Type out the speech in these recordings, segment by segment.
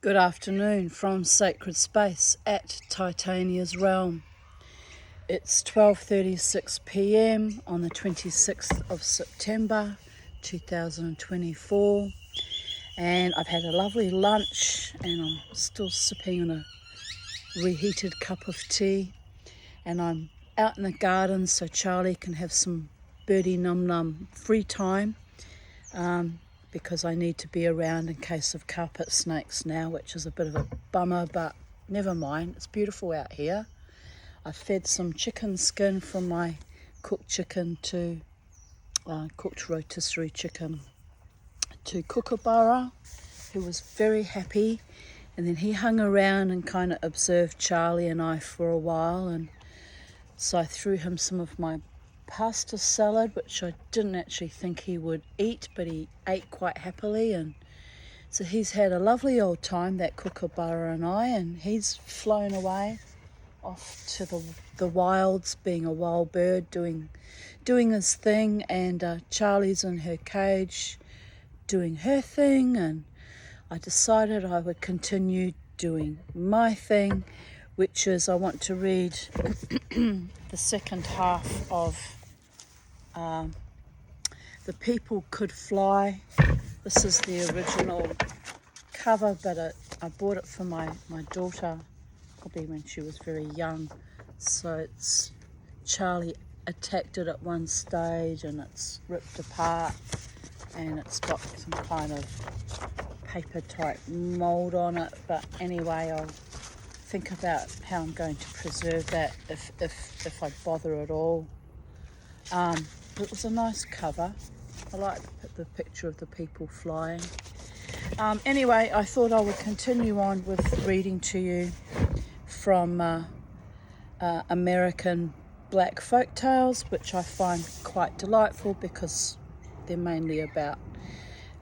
Good afternoon from Sacred Space at Titania's Realm. It's 12:36 p.m. on the 26th of September 2024, and I've had a lovely lunch and I'm still sipping on a reheated cup of tea, and I'm out in the garden so Charlie can have some birdie num num free time. Because I need to be around in case of carpet snakes now, which is a bit of a bummer, but never mind, it's beautiful out here. I fed some chicken skin from my cooked chicken to cooked rotisserie chicken to Kookaburra, who was very happy, and then he hung around and kind of observed Charlie and I for a while, and so I threw him some of my pasta salad, which I didn't actually think he would eat, but he ate quite happily, and so he's had a lovely old time, that Kookaburra and I, and he's flown away off to the wilds, being a wild bird, doing his thing, and Charlie's in her cage doing her thing, and I decided I would continue doing my thing, which is I want to read the second half of The People Could Fly. This is the original cover, but I bought it for my daughter, probably when she was very young. So it's Charlie attacked it at one stage and it's ripped apart, and it's got some kind of paper type mould on it, but anyway, I'll think about how I'm going to preserve that if I bother at all. It was a nice cover. I like the picture of the people flying. Anyway, I thought I would continue on with reading to you from American black folktales, which I find quite delightful because they're mainly about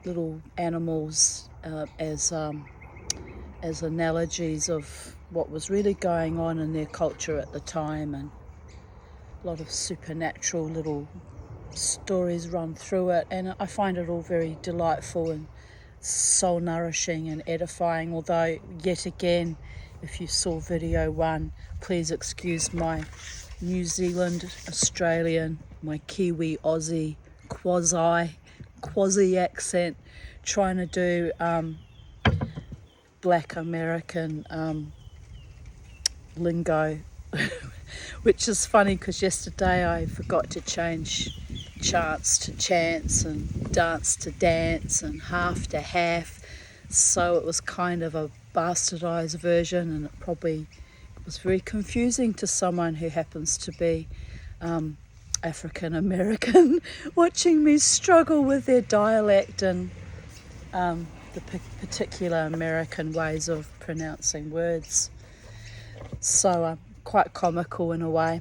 little animals as analogies of what was really going on in their culture at the time, and a lot of supernatural little stories run through it, and I find it all very delightful and soul nourishing and edifying. Although, yet again, if you saw video one, please excuse my New Zealand, Australian, my Kiwi, Aussie, quasi accent, trying to do black American lingo, which is funny because yesterday I forgot to change chants to chants and dance to dance and half to half, so it was kind of a bastardized version, and it probably was very confusing to someone who happens to be African American watching me struggle with their dialect and the particular American ways of pronouncing words. So quite comical in a way,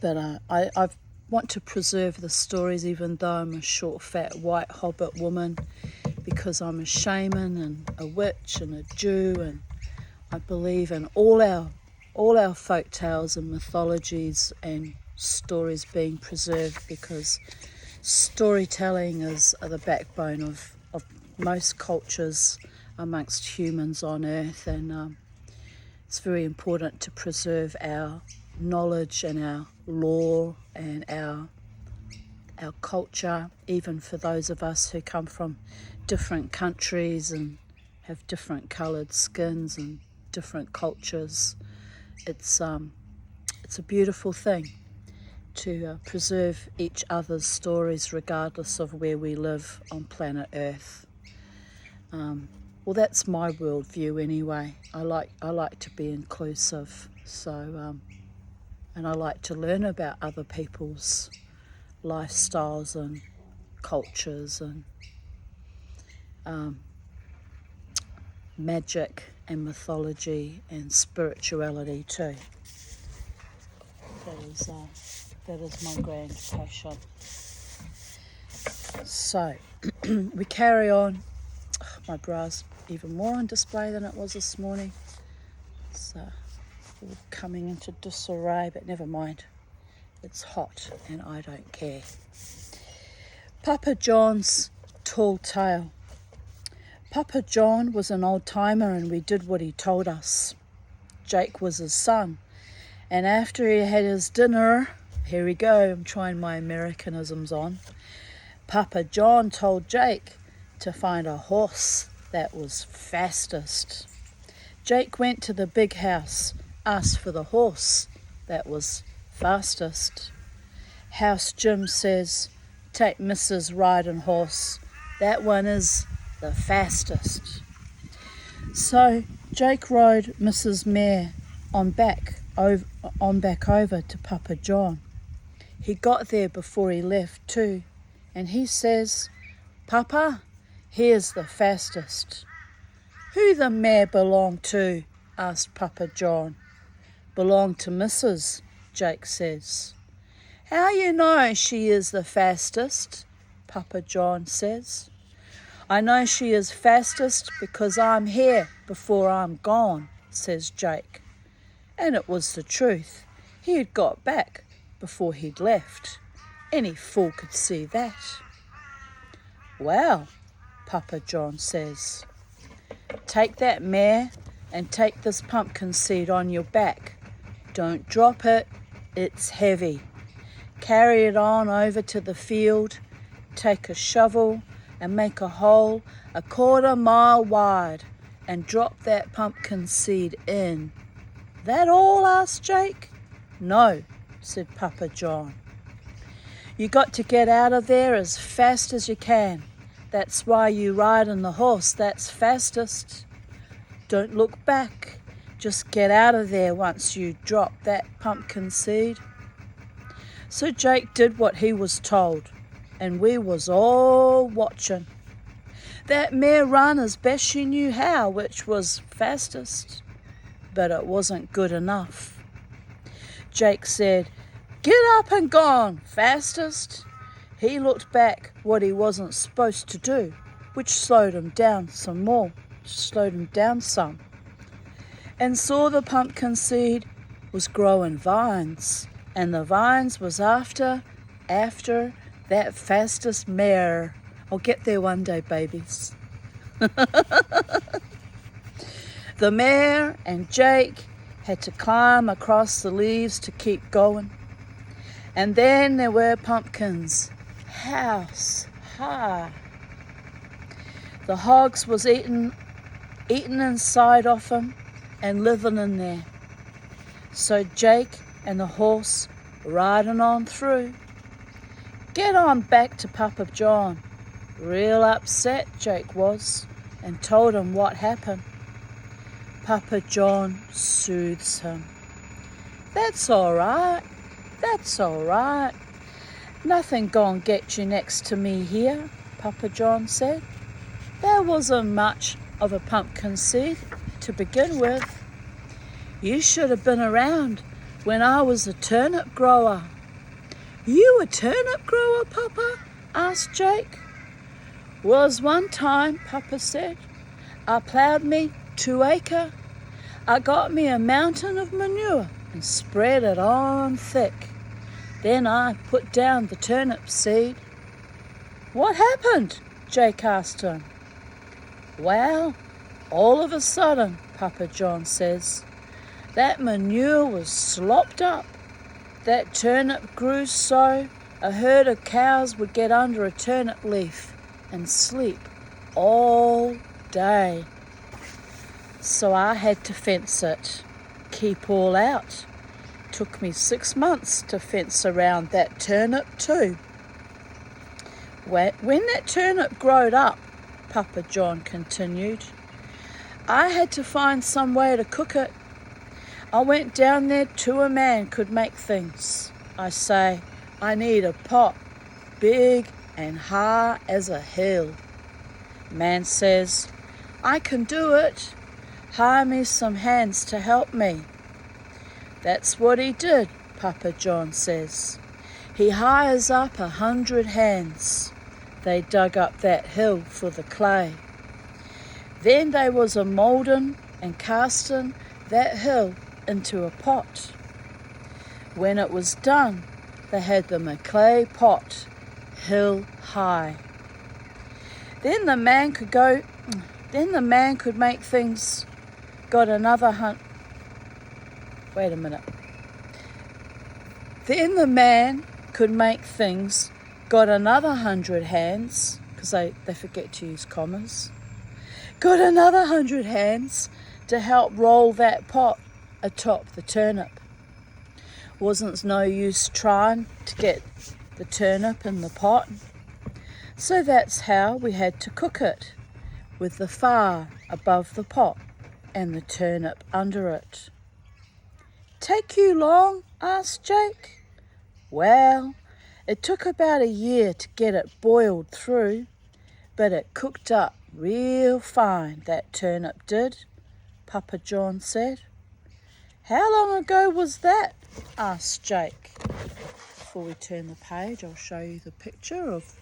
but I want to preserve the stories, even though I'm a short, fat, white hobbit woman, because I'm a shaman and a witch and a Jew, and I believe in all our folk tales and mythologies and stories being preserved, because storytelling is the backbone of most cultures amongst humans on earth, and it's very important to preserve our knowledge and our lore and our culture, even for those of us who come from different countries and have different coloured skins and different cultures. It's a beautiful thing to preserve each other's stories regardless of where we live on planet Earth. Well, that's my worldview anyway. I like to be inclusive, so and I like to learn about other people's lifestyles and cultures and magic and mythology and spirituality too. That is my grand passion. So we carry on. My bra's even more on display than it was this morning. It's all coming into disarray, but never mind. It's hot and I don't care. Papa John's Tall Tale Papa John was an old-timer and we did what he told us. Jake was his son. And after he had his dinner, here we go, I'm trying my Americanisms on, Papa John told Jake to find a horse that was fastest. Jake went to the big house, asked for the horse that was fastest. House Jim says, "Take Mrs. Riding Horse. That one is the fastest." So Jake rode Mrs. Mare on back over to Papa John. He got there before he left too, and he says, "Papa, here's the fastest." "Who the mare belong to?" asked Papa John. "Belong to Mrs., Jake says. "How you know she is the fastest?" Papa John says. "I know she is fastest because I'm here before I'm gone," says Jake. And it was the truth. He had got back before he'd left. Any fool could see that. "Well," Papa John says, "take that mare and take this pumpkin seed on your back. Don't drop it, it's heavy. Carry it on over to the field, take a shovel and make a hole 1/4 mile wide and drop that pumpkin seed in." "That all?" asked Jake. "No," said Papa John. "You got to get out of there as fast as you can. That's why you ride on the horse that's fastest. Don't look back. Just get out of there once you drop that pumpkin seed." So Jake did what he was told, and we was all watching. That mare run as best she knew how, which was fastest, but it wasn't good enough. Jake said, "Get up and gone, fastest." He looked back what he wasn't supposed to do, which slowed him down some, and saw the pumpkin seed was growing vines, and the vines was after that fastest mare. I'll get there one day, babies. The mare and Jake had to climb across the leaves to keep going. And then there were pumpkins, house high. The hogs was eating inside of them and living in there. So Jake and the horse riding on through. Get on back to Papa John. Real upset Jake was, and told him what happened. Papa John soothes him. That's all right. Nothing gon' get you next to me here," Papa John said. "There wasn't much of a pumpkin seed to begin with. You should have been around when I was a turnip grower." "You a turnip grower, Papa?" asked Jake. "Was one time," Papa said. "I ploughed me 2 acre. I got me a mountain of manure and spread it on thick. Then I put down the turnip seed." "What happened?" Jake asked him. "Well, all of a sudden," Papa John says, "that manure was slopped up. That turnip grew so a herd of cows would get under a turnip leaf and sleep all day. So I had to fence it, keep all out. Took me 6 months to fence around that turnip too. When that turnip growed up," Papa John continued, "I had to find some way to cook it. I went down there to a man could make things. I say, I need a pot, big and high as a hill. Man says, I can do it. Hire me some hands to help me. That's what he did, Papa John says. He hires up 100 hands. They dug up that hill for the clay. Then they was a moulding and casting that hill into a pot. When it was done, they had them a clay pot, hill high. Then the man could go Then the man could make things, got another wait a minute. Then the man could make things, got another 100 hands, because they forget to use commas, got another 100 hands to help roll that pot atop the turnip. Wasn't no use trying to get the turnip in the pot. So that's how we had to cook it, with the fire above the pot and the turnip under it. Take you long? Asked Jake. Well, it took about a year to get it boiled through, but it cooked up real fine, that turnip did, Papa John said. How long ago was that? Asked Jake. Before we turn the page, I'll show you the picture of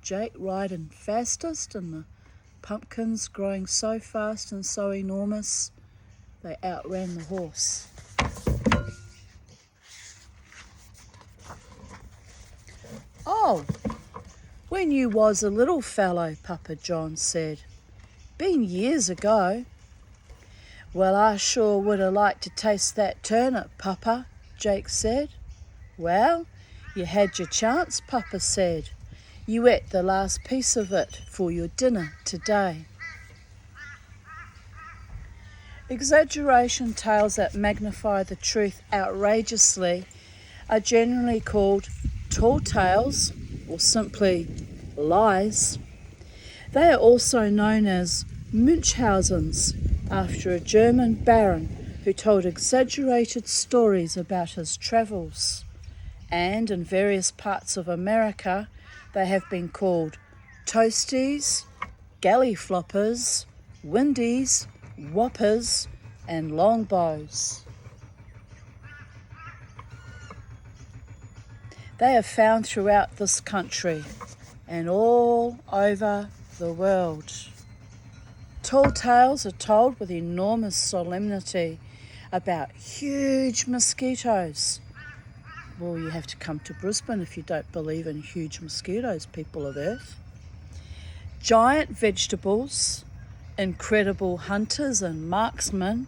Jake riding fastest and the pumpkins growing so fast and so enormous they outran the horse. Oh, when you was a little fellow, Papa John said. Been years ago. Well, I sure would have liked to taste that turnip, Papa, Jake said. Well, you had your chance, Papa said. You ate the last piece of it for your dinner today. Exaggeration tales that magnify the truth outrageously are generally called tall tales, or simply lies. They are also known as Munchausen's, after a German baron who told exaggerated stories about his travels. And in various parts of America, they have been called toasties, galley floppers, windies, whoppers, and longbows. They are found throughout this country and all over the world. Tall tales are told with enormous solemnity about huge mosquitoes. Well, you have to come to Brisbane if you don't believe in huge mosquitoes, people of Earth. Giant vegetables, incredible hunters and marksmen,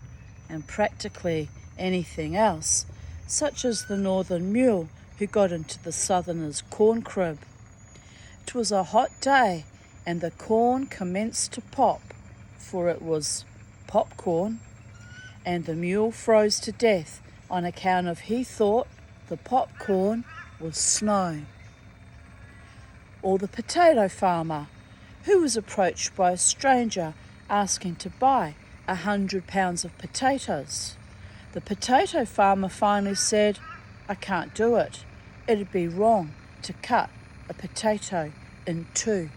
and practically anything else, such as the northern mule who got into the southerner's corn crib. It was a hot day and the corn commenced to pop, for it was popcorn, and the mule froze to death on account of he thought the popcorn was snow. Or the potato farmer who was approached by a stranger asking to buy 100 pounds of potatoes. The potato farmer finally said, I can't do it. It'd be wrong to cut a potato in two.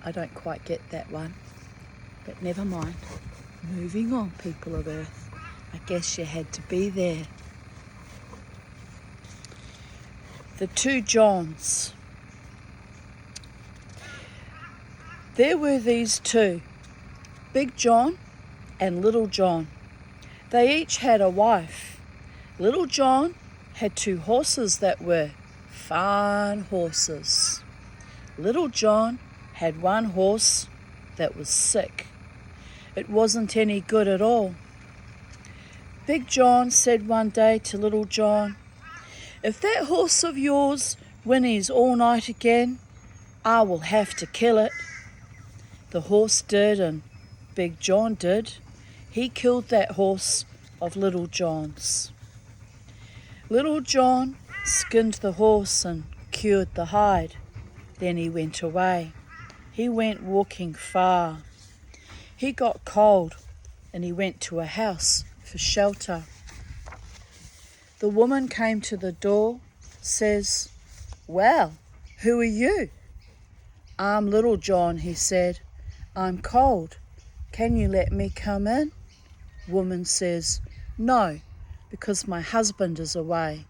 I don't quite get that one, but never mind. Moving on, people of Earth. I guess you had to be there. The two Johns. There were these two, Big John and Little John. They each had a wife. Little John had 2 horses that were fine horses. Little John had 1 horse that was sick. It wasn't any good at all. Big John said one day to Little John, if that horse of yours whinnies all night again, I will have to kill it. The horse did, and Big John did. He killed that horse of Little John's. Little John skinned the horse and cured the hide. Then he went away. He went walking far. He got cold and he went to a house for shelter. The woman came to the door, says, well, who are you? I'm Little John, he said. I'm cold. Can you let me come in? Woman says, no, because my husband is away.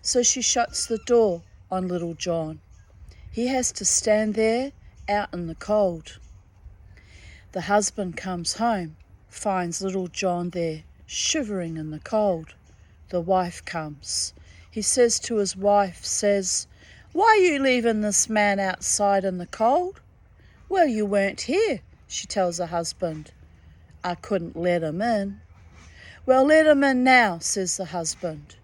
So she shuts the door on Little John. He has to stand there out in the cold. The husband comes home, finds Little John there, shivering in the cold. The wife comes. He says to his wife, says, "Why are you leaving this man outside in the cold?" "Well, you weren't here," she tells her husband. "I couldn't let him in." "Well, let him in now," says the husband.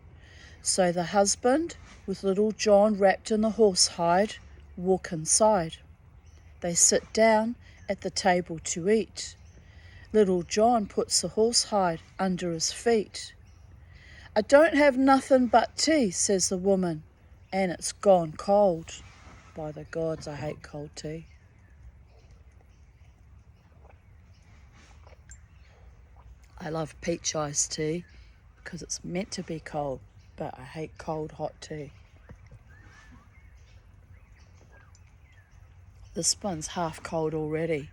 So the husband, with little John wrapped in the horsehide, walk inside. They sit down at the table to eat. Little John puts the horsehide under his feet. "I don't have nothing but tea," says the woman, "and it's gone cold." By the gods, I hate cold tea. I love peach iced tea because it's meant to be cold, but I hate cold hot tea. This one's half cold already.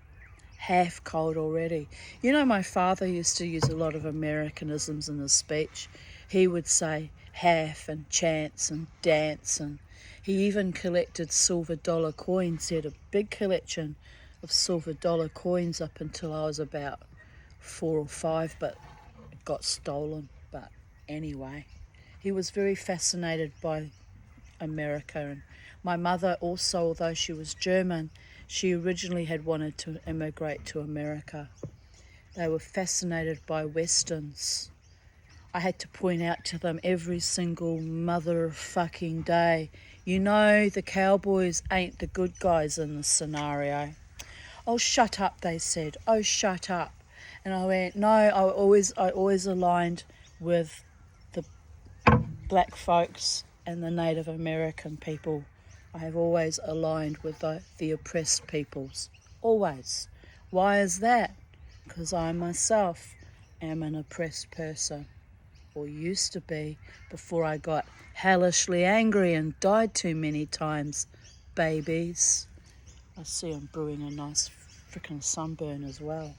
Half cold already. You know, my father used to use a lot of Americanisms in his speech. He would say half and chance and dance, and he even collected silver dollar coins. He had a big collection of silver dollar coins up until I was about 4 or 5, but it got stolen. But anyway, he was very fascinated by America. And my mother also, although she was German, she originally had wanted to immigrate to America. They were fascinated by Westerns. I had to point out to them every single motherfucking day, you know, the cowboys ain't the good guys in this scenario. "Oh, shut up," they said. "Oh, shut up." And I went, no, I always aligned with the black folks and the Native American people. I have always aligned with the oppressed peoples. Always. Why is that? Because I myself am an oppressed person, or used to be, before I got hellishly angry and died too many times. Babies. I see I'm brewing a nice frickin' sunburn as well.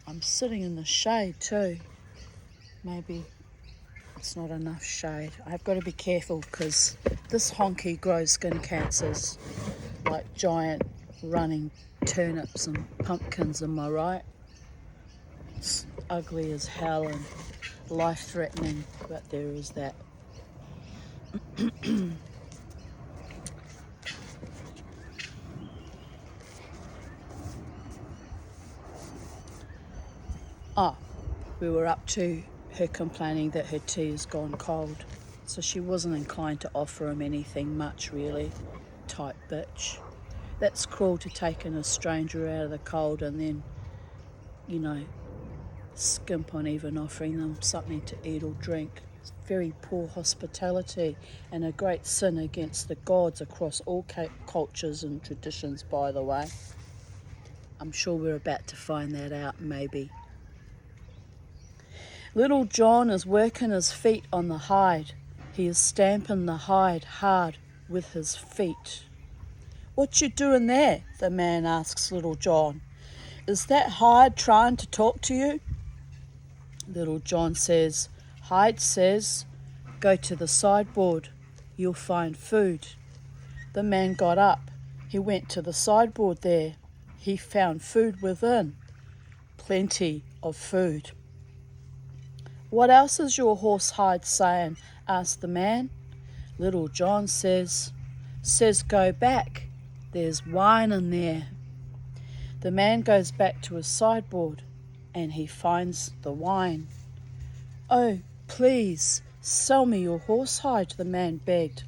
I'm sitting in the shade too. Maybe it's not enough shade. I've got to be careful because this honky grows skin cancers like giant running turnips and pumpkins, am I right? It's ugly as hell and life-threatening, but there is that. We were up to her complaining that her tea has gone cold, so she wasn't inclined to offer him anything much, really. Type bitch. That's cruel, to take in a stranger out of the cold and then, you know, skimp on even offering them something to eat or drink. It's very poor hospitality and a great sin against the gods across all cultures and traditions, by the way. I'm sure we're about to find that out, maybe. Little John is working his feet on the hide. He is stamping the hide hard with his feet. "What you doing there?" the man asks Little John. "Is that hide trying to talk to you?" Little John says, "Hide says, go to the sideboard. You'll find food." The man got up. He went to the sideboard there. He found food within. Plenty of food. "What else is your horsehide saying?" asked the man. Little John says, "Go back. There's wine in there." The man goes back to his sideboard and he finds the wine. "Oh, please, sell me your horsehide," the man begged.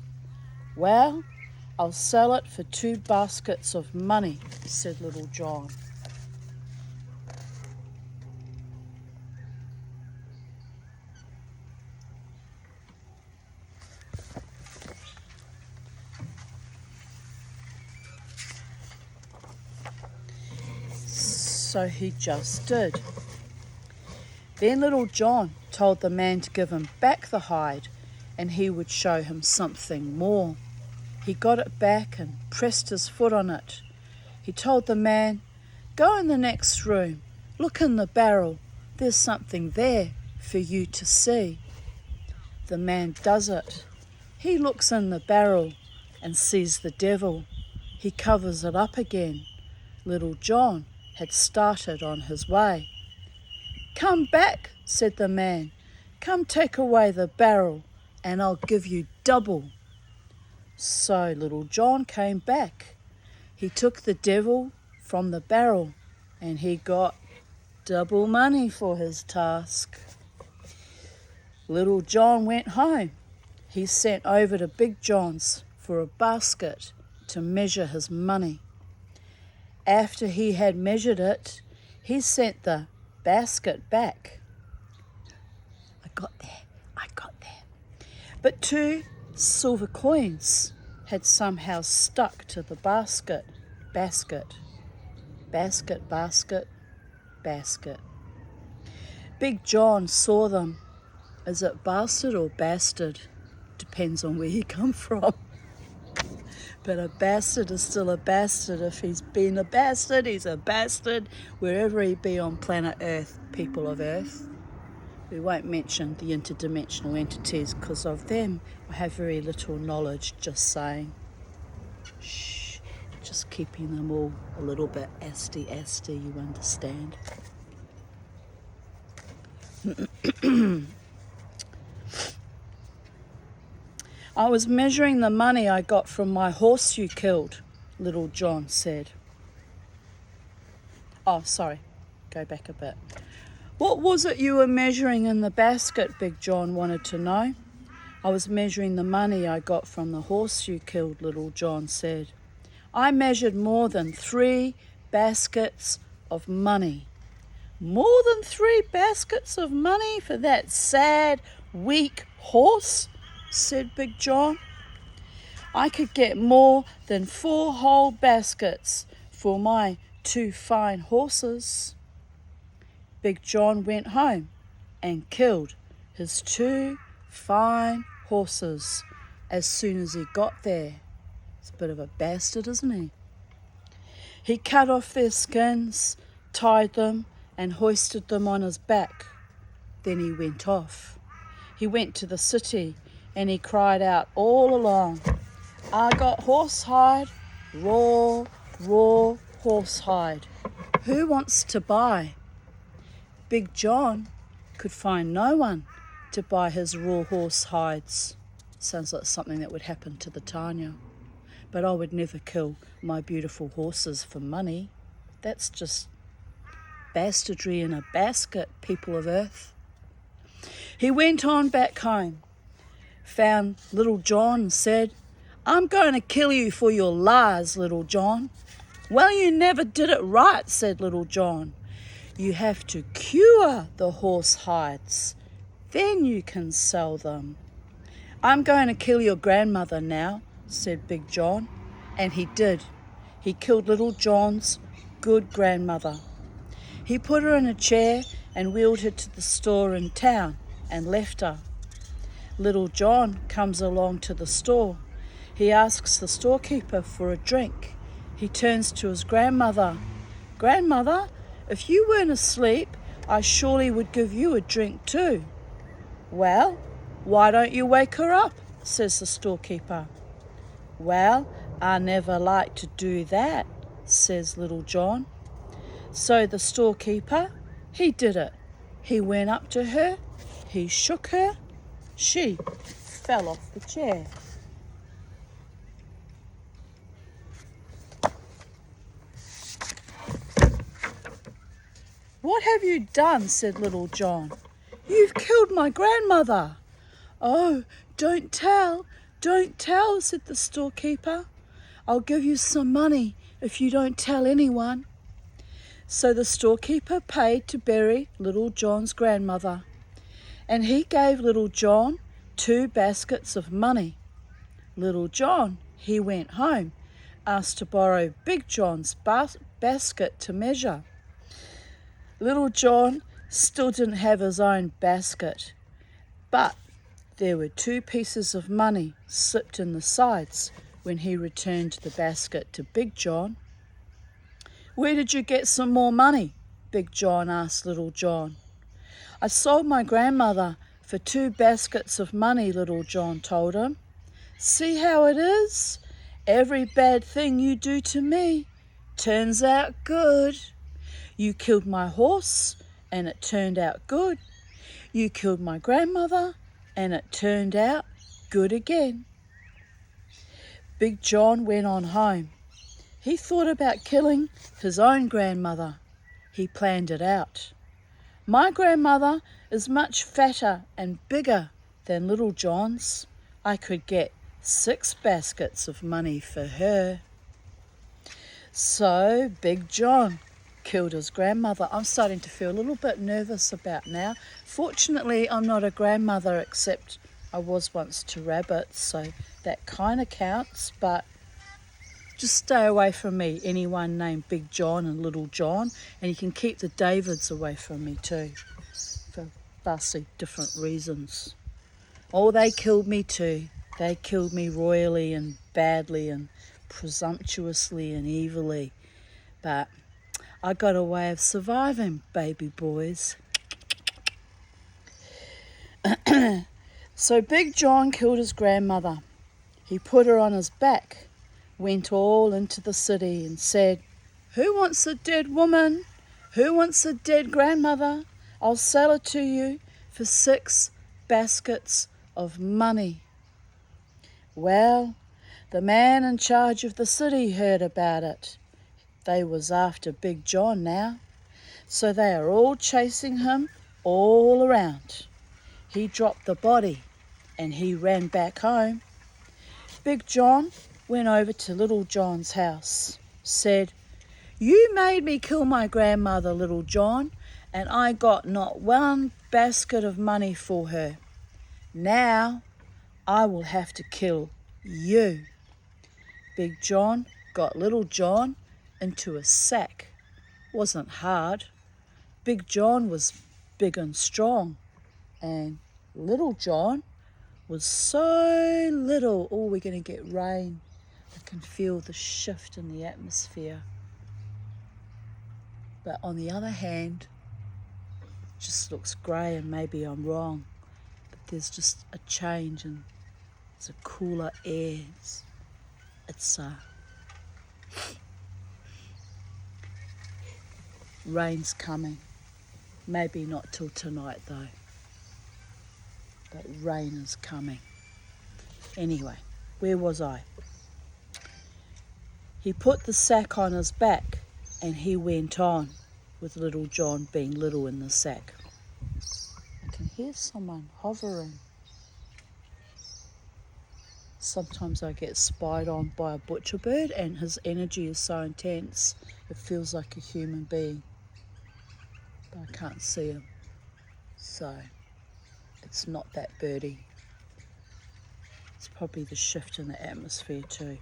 "Well, I'll sell it for 2 baskets of money," said Little John. So he just did. Then Little John told the man to give him back the hide and he would show him something more. He got it back and pressed his foot on it. He told the man, "Go in the next room, look in the barrel, there's something there for you to see." The man does it. He looks in the barrel and sees the devil. He covers it up again. Little John had started on his way. "Come back," said the man. "Come take away the barrel, and I'll give you double." So Little John came back. He took the devil from the barrel, and he got double money for his task. Little John went home. He sent over to Big John's for a basket to measure his money. After he had measured it, he sent the basket back. I got there. But 2 silver coins had somehow stuck to the basket. Big John saw them. Is it bastard or bastard? Depends on where you come from. But a bastard is still a bastard. If he's been a bastard, he's a bastard wherever he be on planet Earth, people of Earth. We won't mention the interdimensional entities because of them. I have very little knowledge, just saying. Shh, just keeping them all a little bit asti, you understand. "I was measuring the money I got from my horse you killed," Little John said. Oh, sorry, go back a bit. "What was it you were measuring in the basket?" Big John wanted to know. "I was measuring the money I got from the horse you killed," Little John said. "I measured more than 3 baskets of money." "More than 3 baskets of money for that sad, weak horse?" said Big John. "I could get more than 4 whole baskets for my 2 fine horses." Big John went home and killed his 2 fine horses as soon as he got there. He's a bit of a bastard, isn't he? He cut off their skins, tied them, and hoisted them on his back. Then he went off. He went to the city and he cried out all along, "I got horsehide, raw horsehide. Who wants to buy?" Big John could find no one to buy his raw horse hides. Sounds like something that would happen to the Tanya. But I would never kill my beautiful horses for money. That's just bastardry in a basket, people of Earth. He went on back home, found Little John and said, "I'm going to kill you for your lies, Little John." "Well, you never did it right," said Little John. "You have to cure the horse hides. Then you can sell them." "I'm going to kill your grandmother now," said Big John. And he did. He killed Little John's good grandmother. He put her in a chair and wheeled her to the store in town and left her. Little John comes along to the store. He asks the storekeeper for a drink. He turns to his grandmother. "Grandmother, if you weren't asleep, I surely would give you a drink too." "Well, why don't you wake her up?" says the storekeeper. "Well, I never like to do that," says Little John. So the storekeeper, he did it. He went up to her, he shook her, she fell off the chair. "What have you done?" said Little John. "You've killed my grandmother." "Oh, don't tell, said the storekeeper. "I'll give you some money if you don't tell anyone." So the storekeeper paid to bury Little John's grandmother, and he gave Little John 2 baskets of money. Little John, he went home, asked to borrow Big John's basket to measure. Little John still didn't have his own basket, but there were 2 pieces of money slipped in the sides when he returned the basket to Big John. "Where did you get some more money?" Big John asked Little John. "I sold my grandmother for 2 baskets of money," Little John told him. "See how it is? Every bad thing you do to me, turns out good. You killed my horse, and it turned out good. You killed my grandmother, and it turned out good again. Big John went on home. He thought about killing his own grandmother. He planned it out. My grandmother is much fatter and bigger than Little John's. I could get 6 baskets of money for her. So Big John killed his grandmother. I'm starting to feel a little bit nervous about now. Fortunately, I'm not a grandmother, except I was once to rabbits, so that kind of counts, but just stay away from me, anyone named Big John and Little John, and you can keep the Davids away from me too, for vastly different reasons. Oh, they killed me too. They killed me royally and badly and presumptuously and evilly, but I got a way of surviving, baby boys. So Big John killed his grandmother. He put her on his back, went all into the city and said, "Who wants a dead woman? Who wants a dead grandmother? I'll sell her to you for 6 baskets of money." Well, the man in charge of the city heard about it. They was after Big John now, so they are all chasing him all around. He dropped the body and he ran back home. Big John went over to Little John's house, said, "You made me kill my grandmother, Little John, and I got not 1 basket of money for her. Now I will have to kill you." Big John got Little John into a sack. Wasn't hard. Big John was big and strong, and Little John was so little. Oh, we're going to get rain. I can feel the shift in the atmosphere. But on the other hand, it just looks grey, and maybe I'm wrong, but there's just a change, and it's a cooler air. It's rain's coming. Maybe not till tonight though, but rain is coming. Anyway, where was I? He put the sack on his back and he went on, with Little John being little in the sack. I can hear someone hovering. Sometimes I get spied on by a butcher bird and his energy is so intense it feels like a human being, but I can't see him, so it's not that birdie. It's probably the shift in the atmosphere too.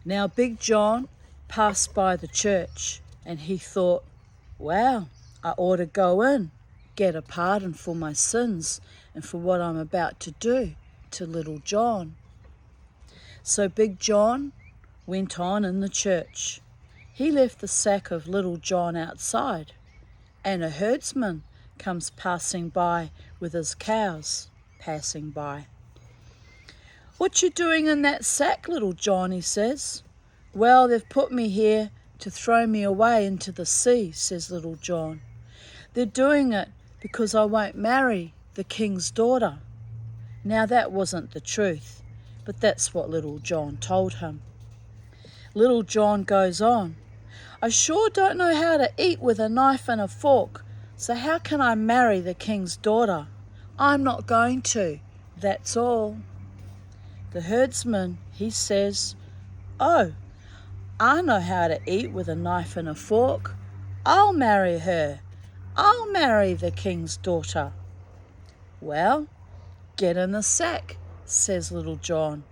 Now Big John passed by the church and he thought, wow, I ought to go in, get a pardon for my sins and for what I'm about to do to Little John. So Big John went on in the church. He left the sack of Little John outside, and a herdsman comes passing by with his cows passing by. "What you doing in that sack, Little John?" he says. "Well, they've put me here to throw me away into the sea," says Little John. "They're doing it because I won't marry the king's daughter." Now that wasn't the truth, but that's what Little John told him. Little John goes on, "I sure don't know how to eat with a knife and a fork, so how can I marry the king's daughter? I'm not going to, that's all." The herdsman, he says, "Oh, I know how to eat with a knife and a fork. I'll marry her. I'll marry the king's daughter." "Well, get in the sack," says Little John.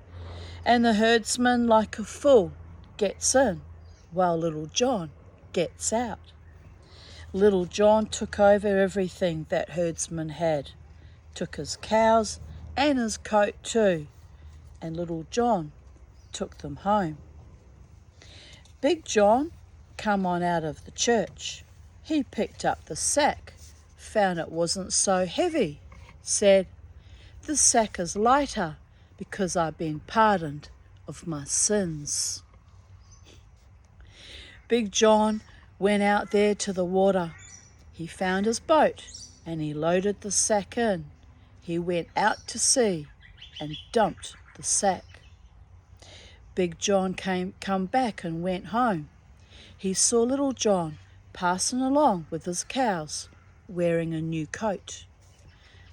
And the herdsman, like a fool, gets in while Little John gets out. Little John took over everything that herdsman had, took his cows and his coat too, and Little John took them home. Big John come on out of the church. He picked up the sack, found it wasn't so heavy, said, "The sack is lighter because I've been pardoned of my sins. Big John went out there to the water. He found his boat and he loaded the sack in. He went out to sea and dumped the sack. Big John come back and went home. He saw Little John passing along with his cows, wearing a new coat.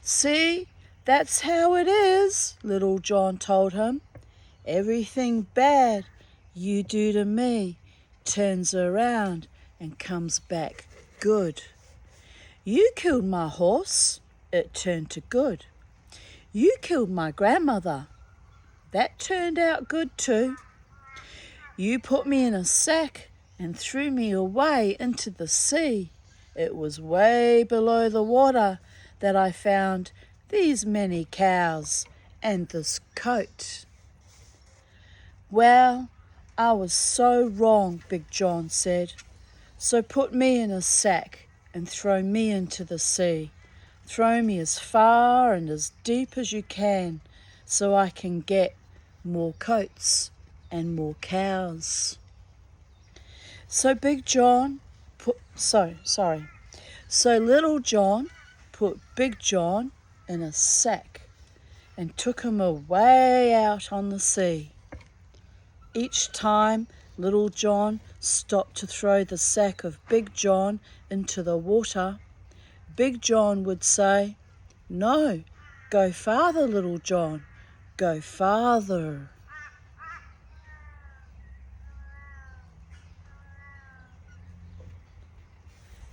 "See, that's how it is," Little John told him. "Everything bad you do to me turns around and comes back good. You killed my horse, it turned to good. You killed my grandmother, that turned out good too. You put me in a sack and threw me away into the sea. It was way below the water that I found these many cows and this coat." "Well, I was so wrong," Big John said. "So put me in a sack and throw me into the sea. Throw me as far and as deep as you can so I can get more coats and more cows." So Little John put Big John in a sack and took him away out on the sea. Each time Little John stopped to throw the sack of Big John into the water, Big John would say, "No, go farther, Little John, go farther."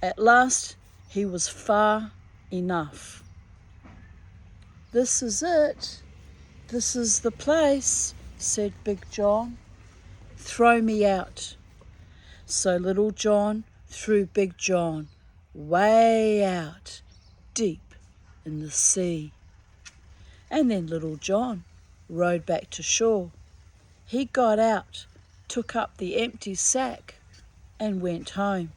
At last he was far enough. "This is it. This is the place," said Big John. "Throw me out." So Little John threw Big John way out, deep in the sea. And then Little John rowed back to shore. He got out, took up the empty sack, and went home.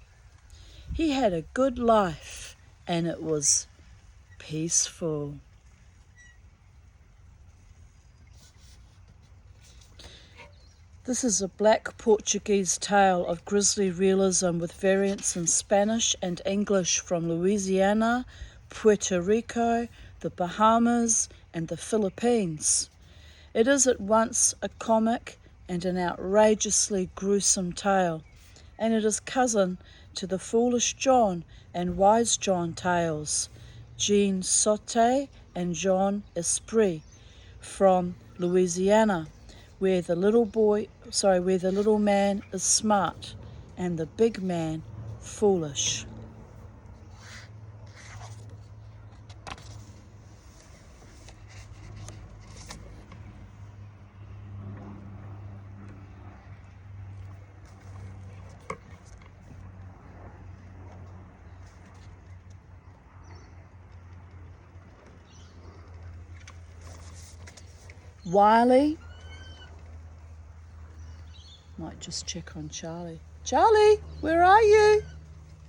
He had a good life, and it was peaceful. This is a Black Portuguese tale of grisly realism with variants in Spanish and English from Louisiana, Puerto Rico, the Bahamas, and the Philippines. It is at once a comic and an outrageously gruesome tale, and it is cousin to the Foolish John and Wise John tales, Jean Sauté and Jean Esprit from Louisiana, where the little man is smart and the big man foolish. Wiley might just check on Charlie. "Charlie, where are you?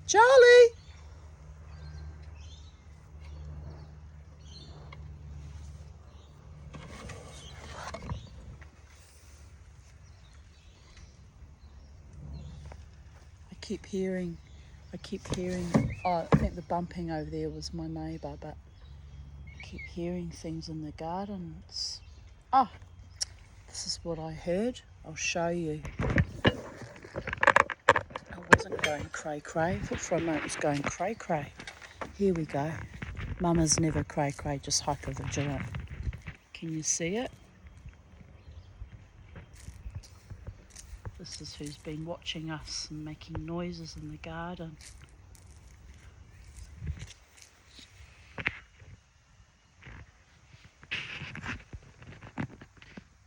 Charlie!" I keep hearing, I think the bumping over there was my neighbour, but I keep hearing things in the gardens. This is what I heard. I'll show you. I wasn't going cray-cray. I thought for a moment it was going cray-cray. Here we go. Mama's never cray-cray, just hyper-vigilant. Can you see it? This is who's been watching us and making noises in the garden.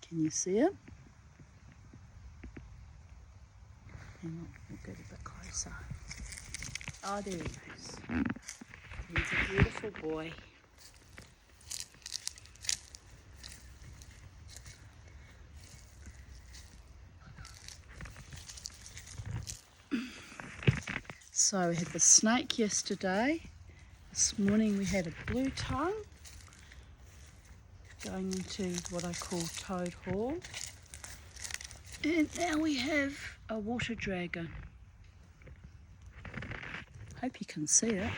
Can you see it? Hang on, we'll get a bit closer. Oh, there he goes. He's a beautiful boy. So we had the snake yesterday. This morning we had a blue tongue going into what I call Toad Hall. And now we have a water dragon. Hope you can see it.